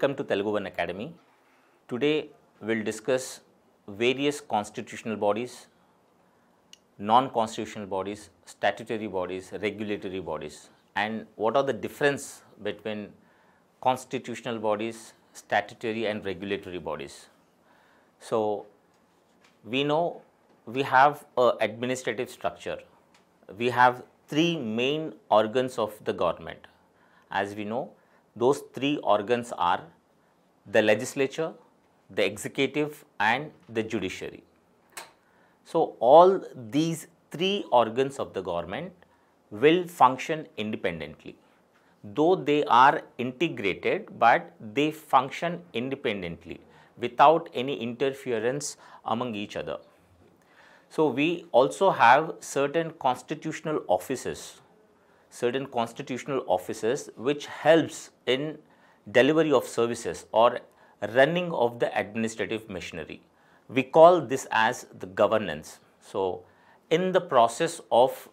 welcome to Telugu One Academy. Today we'll discuss various constitutional bodies, non-constitutional bodies, statutory bodies, regulatory bodies, and what are the difference between constitutional bodies, statutory and regulatory bodies. So we know we have an administrative structure. We have three main organs of the government. As we know, those three organs are the legislature, the executive and the judiciary. So all these three organs of the government will function independently. Though they are integrated, but they function independently without any interference among each other. So we also have certain constitutional offices which helps in delivery of services or running of the administrative machinery. We call this as the governance. So in the process of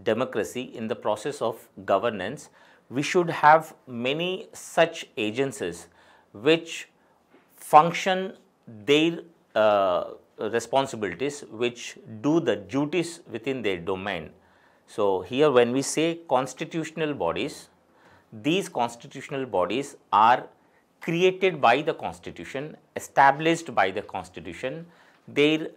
democracy, in the process of governance, we should have many such agencies which function their responsibilities, which do the duties within their domain. So here when we say constitutional bodies, these constitutional bodies are created by the Constitution, established by the Constitution. Their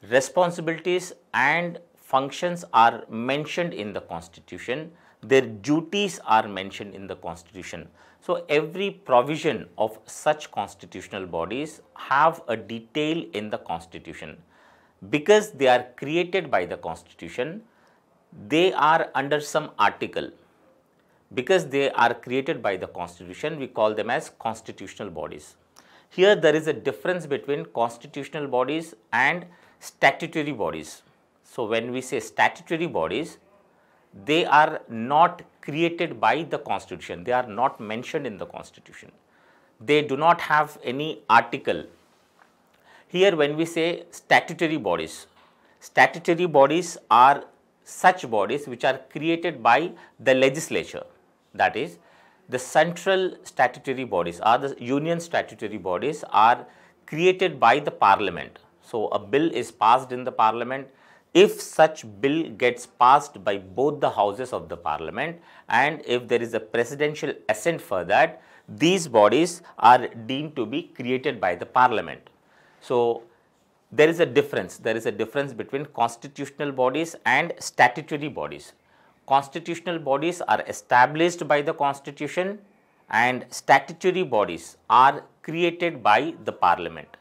responsibilities and functions are mentioned in the Constitution. Their duties are mentioned in the Constitution. So every provision of such constitutional bodies have a detail in the Constitution. Because they are created by the Constitution, they are under some article. Because they are created by the Constitution, we call them as constitutional bodies. Here there is a difference between constitutional bodies and statutory bodies. So when we say statutory bodies, they are not created by the Constitution. They are not mentioned in the Constitution. They do not have any article. Here when we say statutory bodies are such bodies which are created by the legislature. That is, the central statutory bodies or the union statutory bodies are created by the parliament. So a bill is passed in the parliament. If such bill gets passed by both the houses of the parliament and if there is a presidential assent for that, these bodies are deemed to be created by the parliament. So there is a difference. There is a difference between constitutional bodies and statutory bodies. Constitutional bodies are established by the Constitution and statutory bodies are created by the parliament.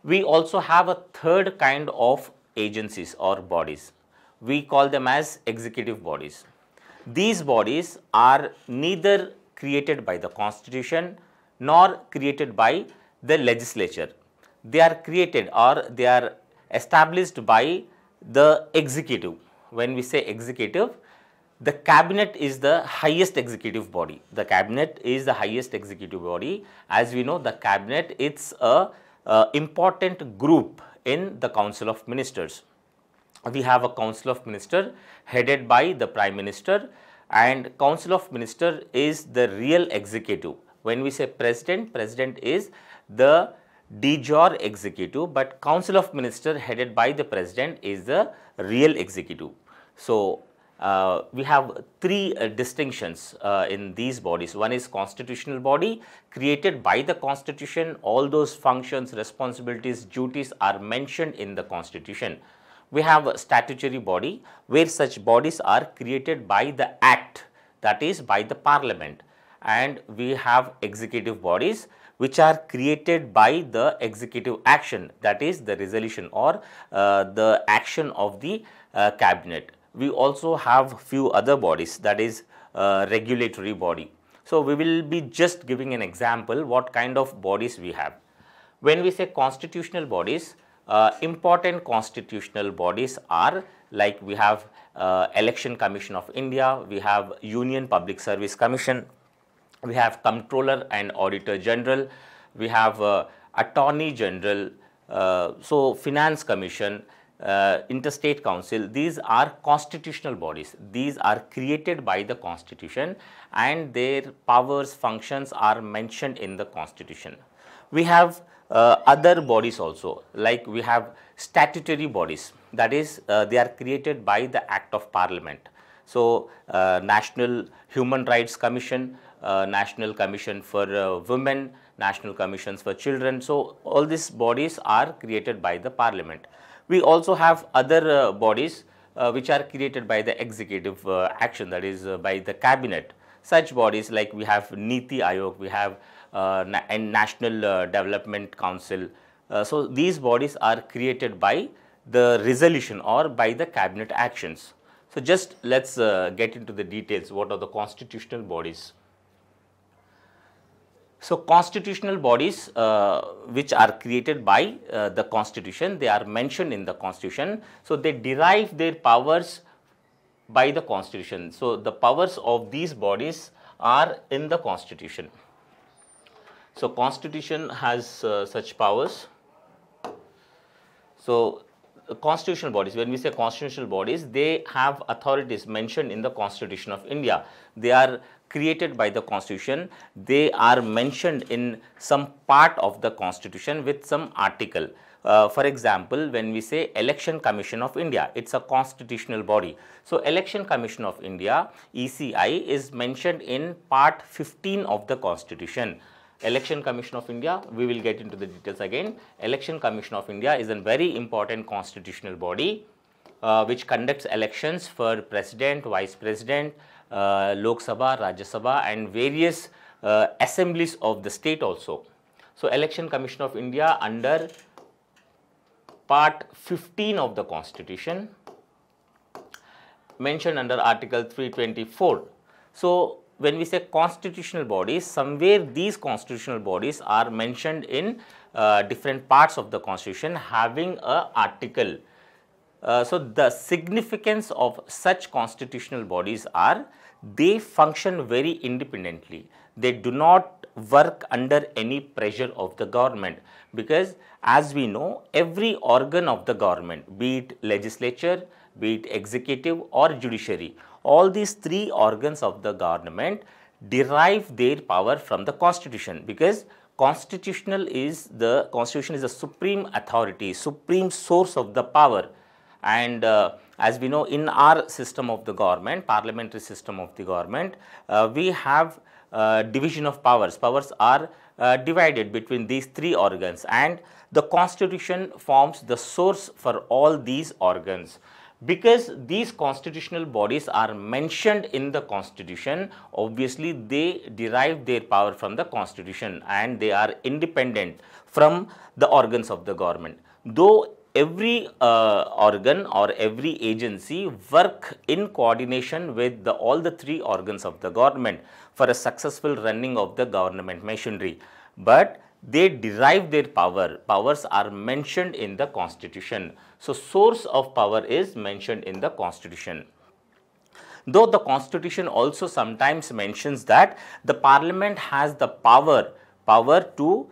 We also have a third kind of agencies or bodies. We call them as executive bodies. These bodies are neither created by the Constitution nor created by the legislature. They are created or they are established by the executive. When we say executive, the cabinet is the highest executive body. The cabinet is the highest executive body. As we know, the cabinet is a important group in the Council of Ministers. We have a Council of Ministers headed by the Prime Minister, and Council of Ministers is the real executive. When we say President is the de jure executive, but Council of Ministers headed by the President is the real executive. So we have three distinctions in these bodies. One is constitutional body created by the Constitution. All those functions, responsibilities, duties are mentioned in the Constitution. We have a statutory body where such bodies are created by the Act, that is by the Parliament. And we have executive bodies which are created by the executive action, that is the resolution or the action of the cabinet. We also have few other bodies, that is regulatory body. So we will be just giving an example what kind of bodies we have. When we say constitutional bodies, important constitutional bodies are like we have Election Commission of India, we have Union Public Service Commission, we have Comptroller and Auditor General, we have Attorney General, so Finance Commission. interstate council, these are constitutional bodies. These are created by the constitution and their powers, functions are mentioned in the constitution. We have other bodies also, like we have statutory bodies, that is they are created by the act of parliament. So, National Human Rights Commission, National Commission for Women, National Commissions for Children. So, all these bodies are created by the parliament. We also have other bodies which are created by the executive action, that is by the cabinet. Such bodies like we have Niti Aayog, we have and National Development Council. So, these bodies are created by the resolution or by the cabinet actions. So, just let us get into the details. What are the constitutional bodies? So, constitutional bodies which are created by the constitution, they are mentioned in the constitution. So, they derive their powers by the constitution. So, the powers of these bodies are in the constitution. So, constitution has such powers. So, constitutional bodies, when we say constitutional bodies, they have authorities mentioned in the Constitution of India. They are created by the constitution, they are mentioned in some part of the constitution with some article. For example, when we say Election Commission of India, it is a constitutional body. So, Election Commission of India, ECI, is mentioned in part 15 of the constitution. Election Commission of India, we will get into the details again. Election Commission of India is a very important constitutional body which conducts elections for President, Vice President, Lok Sabha, Rajya Sabha and various assemblies of the state also. So, Election Commission of India under part 15 of the constitution mentioned under article 324. So, when we say constitutional bodies, somewhere these constitutional bodies are mentioned in different parts of the constitution having a article. So, the significance of such constitutional bodies are they function very independently. They do not work under any pressure of the government, because as we know, every organ of the government, be it legislature, be it executive or judiciary, all these three organs of the government derive their power from the constitution, because constitution is the supreme authority, supreme source of the power. And as we know, in our system of the government, parliamentary system of the government, we have division of powers. Powers are divided between these three organs, and the constitution forms the source for all these organs. Because these constitutional bodies are mentioned in the constitution, obviously they derive their power from the constitution and they are independent from the organs of the government. Though every organ or every agency work in coordination with all the three organs of the government for a successful running of the government machinery, but they derive their powers are mentioned in the constitution. So, source of power is mentioned in the constitution. Though the constitution also sometimes mentions that the parliament has the power to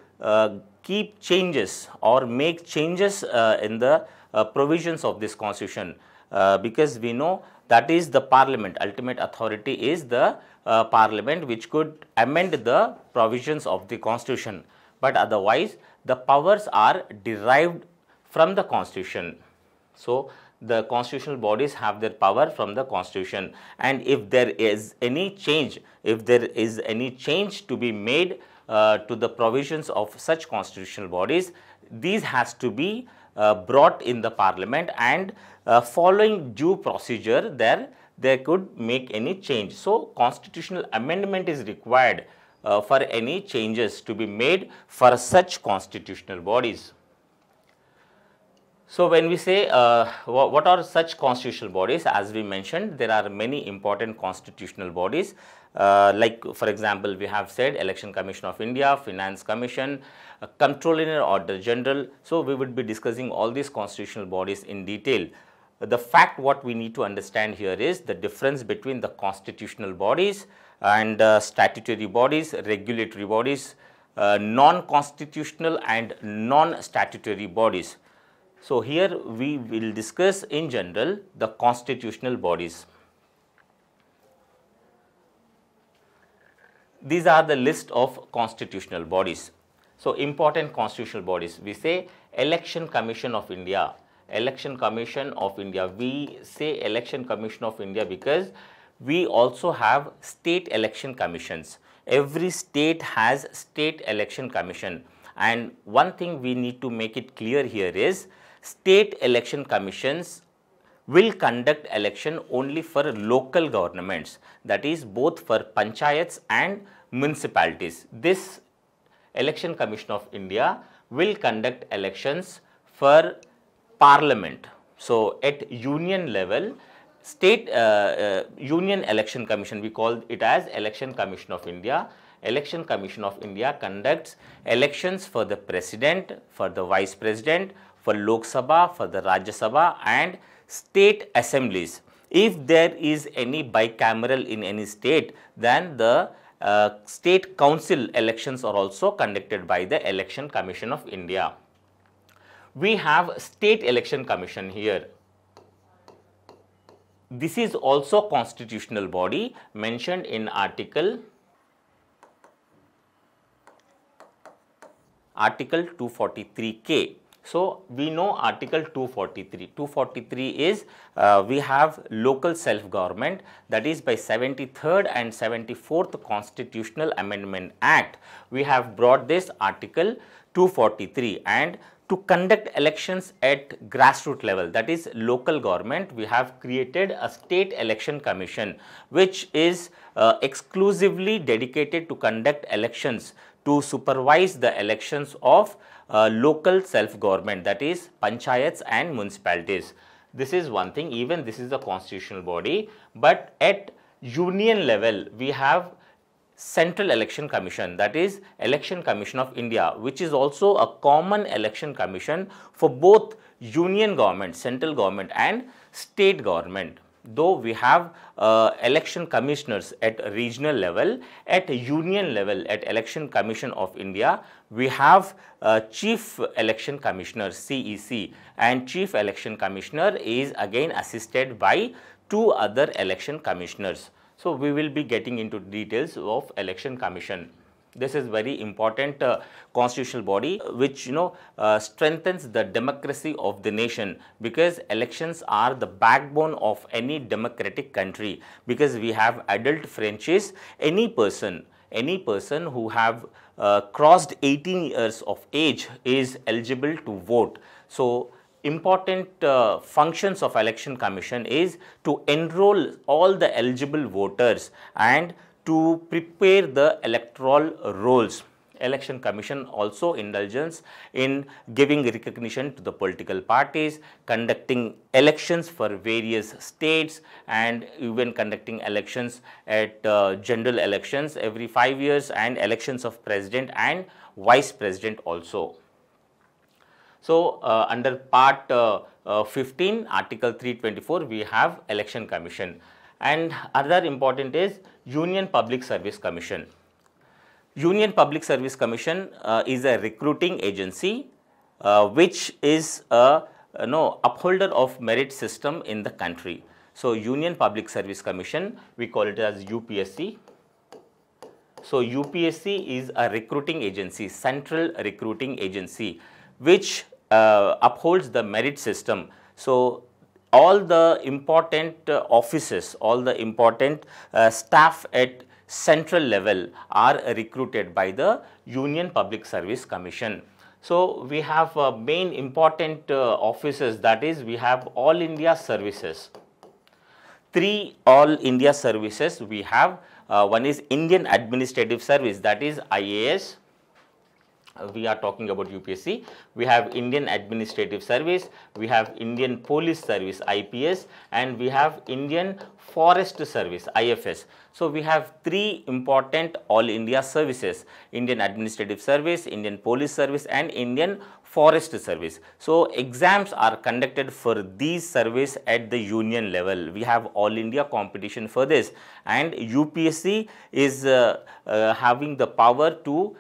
keep changes or make changes in the provisions of this constitution, because we know that is the parliament, ultimate authority is the parliament which could amend the provisions of the constitution. But otherwise, the powers are derived from the constitution. So, the constitutional bodies have their power from the constitution, and if there is any change, to be made to the provisions of such constitutional bodies, these has to be brought in the parliament, and following due procedure there could make any change. So, constitutional amendment is required for any changes to be made for such constitutional bodies. So, when we say what are such constitutional bodies, as we mentioned, there are many important constitutional bodies, like for example, we have said Election Commission of India, Finance Commission, Comptroller Auditor General. So, we would be discussing all these constitutional bodies in detail. The fact what we need to understand here is the difference between the constitutional bodies and statutory bodies, regulatory bodies, non-constitutional and non-statutory bodies. So here we will discuss in general the constitutional bodies. These are the list of constitutional bodies. So important constitutional bodies, we say Election Commission of India. Election Commission of India. We say Election Commission of India because we also have state election commissions. Every state has state election commission, and one thing we need to make it clear here is state election commissions will conduct election only for local governments, that is both for panchayats and municipalities. This Election Commission of India will conduct elections for Parliament. So at union level, state Union Election Commission, we call it as Election Commission of India. Election Commission of India conducts elections for the President, for the Vice President, for Lok Sabha, for the Rajya Sabha and state assemblies. If there is any bicameral in any state, then the state council elections are also conducted by the Election Commission of India. We have State Election Commission here. This is also constitutional body mentioned in Article 243K. So we know Article 243. 243 is we have local self-government, that is by 73rd and 74th Constitutional Amendment Act. We have brought this Article 243, and to conduct elections at grassroots level, that is local government, we have created a State Election Commission which is exclusively dedicated to conduct elections, to supervise the elections of local self-government, that is panchayats and municipalities. This is one thing, even this is a constitutional body, but at union level we have Central Election Commission, that is Election Commission of India, which is also a common election commission for both union government, central government and state government. Though we have election commissioners at regional level, at union level, at Election Commission of India, we have Chief Election Commissioner CEC, and Chief Election Commissioner is again assisted by 2 other election commissioners. So we will be getting into details of Election Commission. This is very important constitutional body which strengthens the democracy of the nation, because elections are the backbone of any democratic country, because we have adult franchise. Any person who have crossed 18 years of age is eligible to vote. So important functions of Election Commission is to enroll all the eligible voters and to prepare the electoral rolls. Election Commission also indulges in giving recognition to the political parties, conducting elections for various states, and even conducting elections at general elections every 5 years, and elections of president and vice president also. So under part 15, Article 324, we have Election Commission. And other important is Union Public Service Commission. Union Public Service Commission is a recruiting agency which is a upholder of merit system in the country. So Union Public Service Commission, we call it as UPSC. So UPSC is a recruiting agency, central recruiting agency, which upholds the merit system. So all the important offices, all the important staff at central level are recruited by the Union Public Service Commission. So we have main important offices, that is we have All India Services. 3 All India Services we have. One is Indian Administrative Service, that is IAS. We are talking about UPSC. We have Indian Administrative Service, we have Indian Police Service IPS, and we have Indian Forest Service IFS. So we have 3 important All India services: Indian Administrative Service, Indian Police Service and Indian Forest Service. So exams are conducted for these service at the union level. We have all India competition for this, and UPSC is having the power to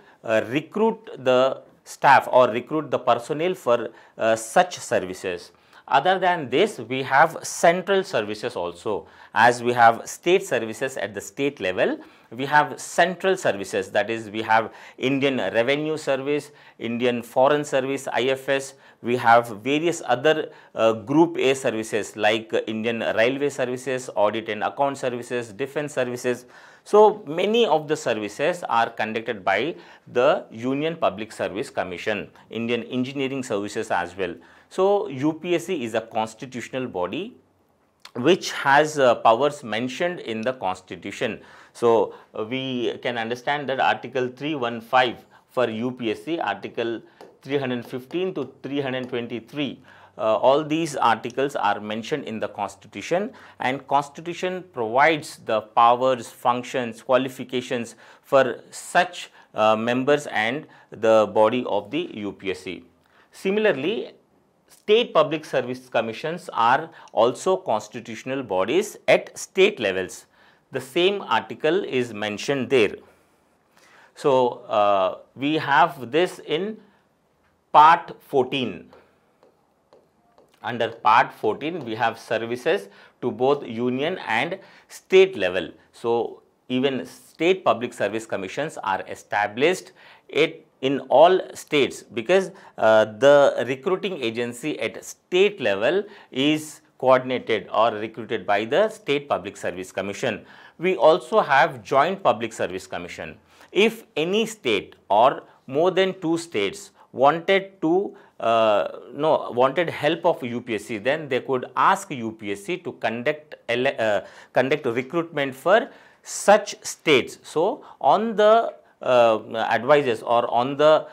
recruit the staff or recruit the personnel for such services. Other than this, we have central services also. As we have state services at the state level, we have central services, that is we have Indian Revenue Service, Indian Foreign Service IFS, we have various other group A services like Indian Railway Services, Audit and Account Services, Defence Services. So many of the services are conducted by the Union Public Service Commission, Indian Engineering Services as well. So UPSC is a constitutional body which has powers mentioned in the constitution. So we can understand that Article 315 for UPSC, Article 315 to 323, all these articles are mentioned in the constitution, and constitution provides the powers, functions, qualifications for such members and the body of the UPSC. Similarly, state public service commissions are also constitutional bodies at state levels. The same article is mentioned there. So we have this in part 14. Under part 14, we have services to both union and state level. So even state public service commissions are established in all states, because the recruiting agency at state level is coordinated or recruited by the State Public Service Commission. We also have Joint Public Service Commission. If any state or more than 2 states wanted to wanted help of UPSC, then they could ask UPSC to conduct recruitment for such states. So on the advices or on the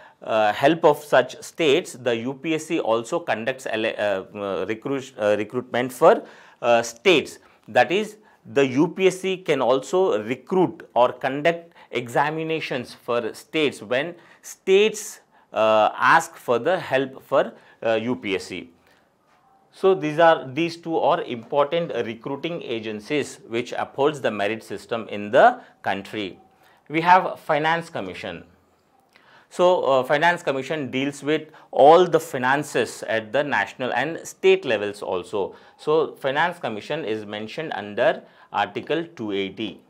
help of such states, the UPSC also conducts recruitment for states. That is, the UPSC can also recruit or conduct examinations for states when states ask for the help for UPSC. So these two are important recruiting agencies which upholds the merit system in the country. We have Finance Commission. So Finance Commission deals with all the finances at the national and state levels also. So Finance Commission is mentioned under Article 280.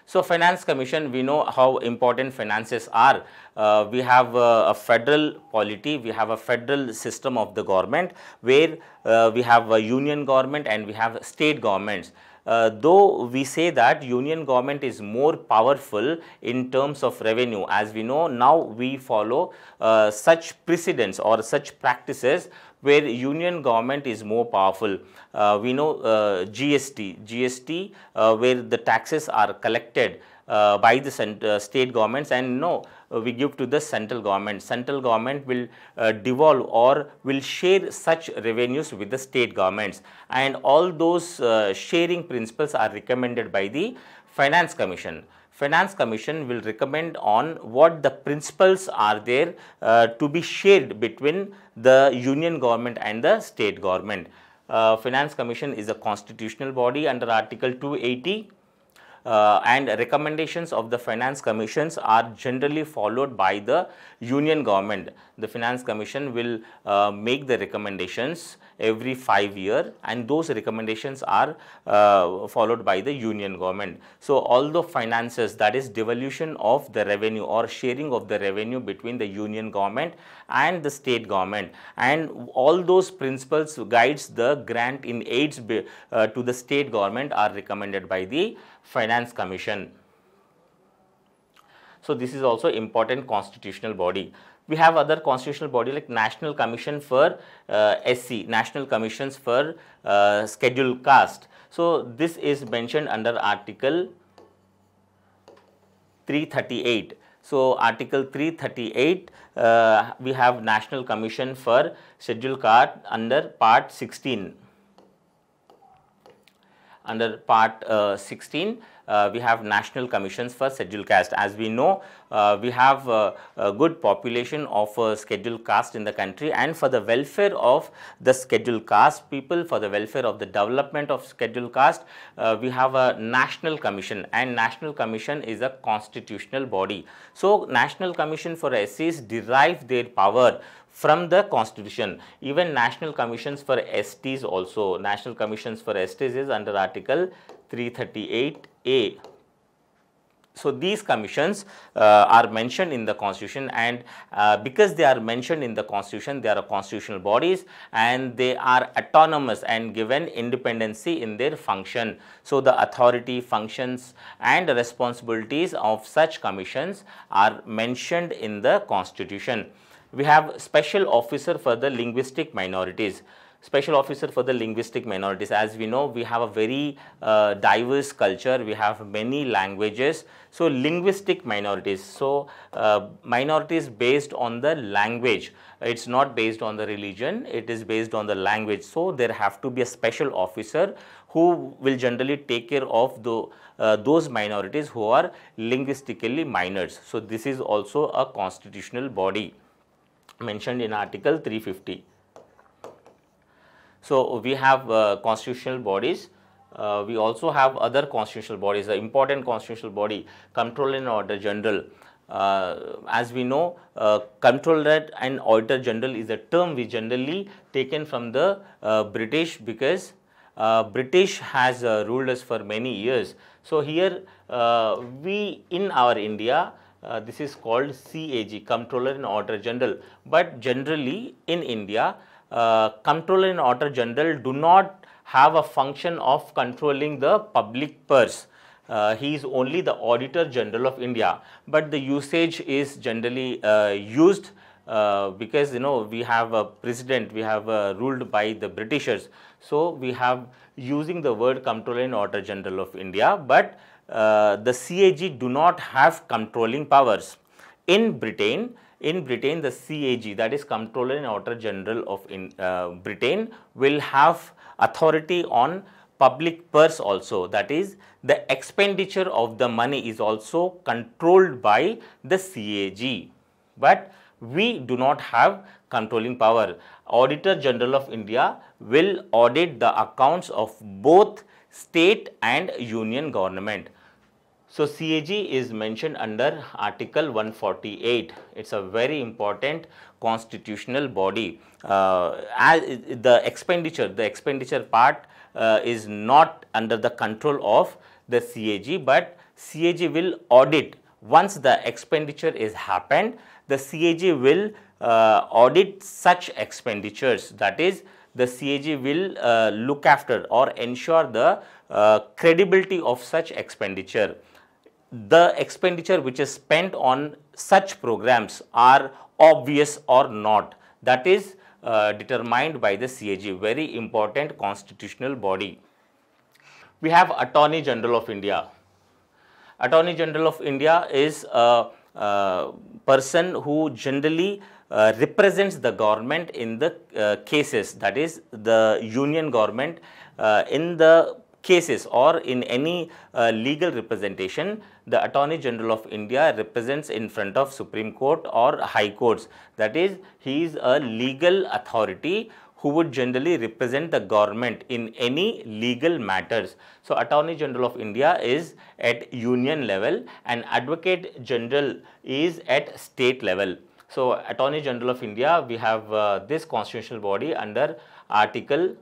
So Finance Commission, we know how important finances are. We have a federal polity, we have a federal system of the government where we have a union government and we have state governments. Though we say that union government is more powerful in terms of revenue, as we know now we follow such precedents or such practices where union government is more powerful. We know GST where the taxes are collected by the state governments, and we give to the central government. Central government will devolve or will share such revenues with the state governments, and all those sharing principles are recommended by the Finance Commission. Finance Commission will recommend on what the principles are there to be shared between the union government and the state government. Finance Commission is a constitutional body under Article 280. And recommendations of the Finance Commissions are generally followed by the union government. The Finance Commission will make the recommendations every 5 years, and those recommendations are followed by the union government. So although finances, that is devolution of the revenue or sharing of the revenue between the union government and the state government, and all those principles guides the grant in aids to the state government are recommended by the Finance Commission. So this is also important constitutional body. We have other constitutional body like National Commission for SC, National Commissions for Scheduled Caste. So this is mentioned under Article 338. So Article 338, we have National Commission for Scheduled Caste under Part 16. under part 16, we have national commissions for scheduled caste. As we know, we have a good population of scheduled caste in the country, and for the welfare of the scheduled caste people, for the welfare of the development of scheduled caste, we have a national commission, and national commission is a constitutional body. So national commission for SCs derive their power from the constitution. Even national commissions for STs also, national commissions for STs is under article 338A. So these commissions are mentioned in the constitution, and because they are mentioned in the constitution, they are constitutional bodies and they are autonomous and given independency in their function. So the authority, functions and responsibilities of such commissions are mentioned in the constitution. We have special officer for the linguistic minorities. Special officer for the linguistic minorities. As we know, we have a very diverse culture, we have many languages. So linguistic minorities, so minorities based on the language, it's not based on the religion, it is based on the language. So there have to be a special officer who will generally take care of those minorities who are linguistically minors. So this is also a constitutional body mentioned in article 350. So we have constitutional bodies. We also have other constitutional bodies. The important constitutional body, Comptroller and Auditor General. As we know, Comptroller and Auditor General is a term we generally taken from the British, because British has ruled us for many years. So here we in our India, this is called CAG, Comptroller and Auditor General. But generally in India, Comptroller and Auditor General do not have a function of controlling the public purse. He is only the Auditor General of India, but the usage is generally used because we have a president, we have ruled by the Britishers. So we have using the word Comptroller and Auditor General of India, but the CAG do not have controlling powers. In Britain, the CAG, that is Comptroller and Auditor General of Britain, will have authority on public purse also. That is, the expenditure of the money is also controlled by the CAG. But we do not have controlling power. Auditor General of India will audit the accounts of both state and union government. So CAG is mentioned under article 148. It's a very important constitutional body. As the expenditure part is not under the control of the CAG, but CAG will audit. Once the expenditure is happened, the CAG will audit such expenditures. That is, the CAG will look after or ensure the credibility of such expenditure. The expenditure which is spent on such programs are obvious or not, that is determined by the CAG, very important constitutional body. We have Attorney General of India. Attorney General of India is a person who generally represents the government in the cases, that is the union government in the cases or in any legal representation. The Attorney General of India represents in front of Supreme Court or High Courts. That is, he is a legal authority who would generally represent the government in any legal matters. So Attorney General of India is at union level and Advocate General is at state level. So Attorney General of India, we have this constitutional body under Article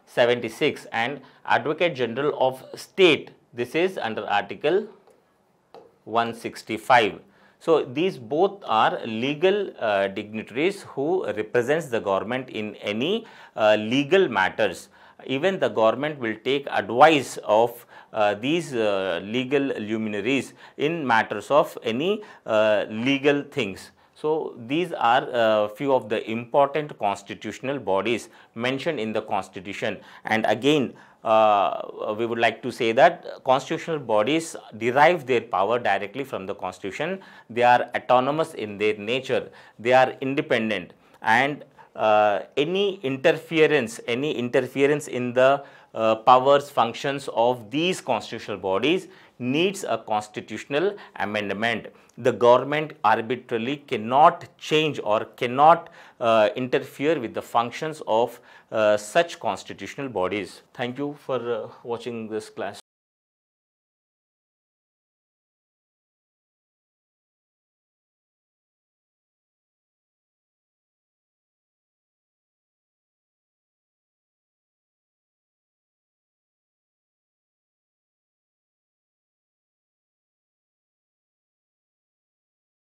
76, and Advocate General of State, this is under Article 165. So these both are legal dignitaries who represents the government in any legal matters. Even the government will take advice of these legal luminaries in matters of any legal things. So these are few of the important constitutional bodies mentioned in the constitution. And again, we would like to say that constitutional bodies derive their power directly from the constitution. They are autonomous in their nature, they are independent, and any interference in the powers, functions of these constitutional bodies needs a constitutional amendment. The government arbitrarily cannot change or cannot interfere with the functions of such constitutional bodies. Thank you for watching this class.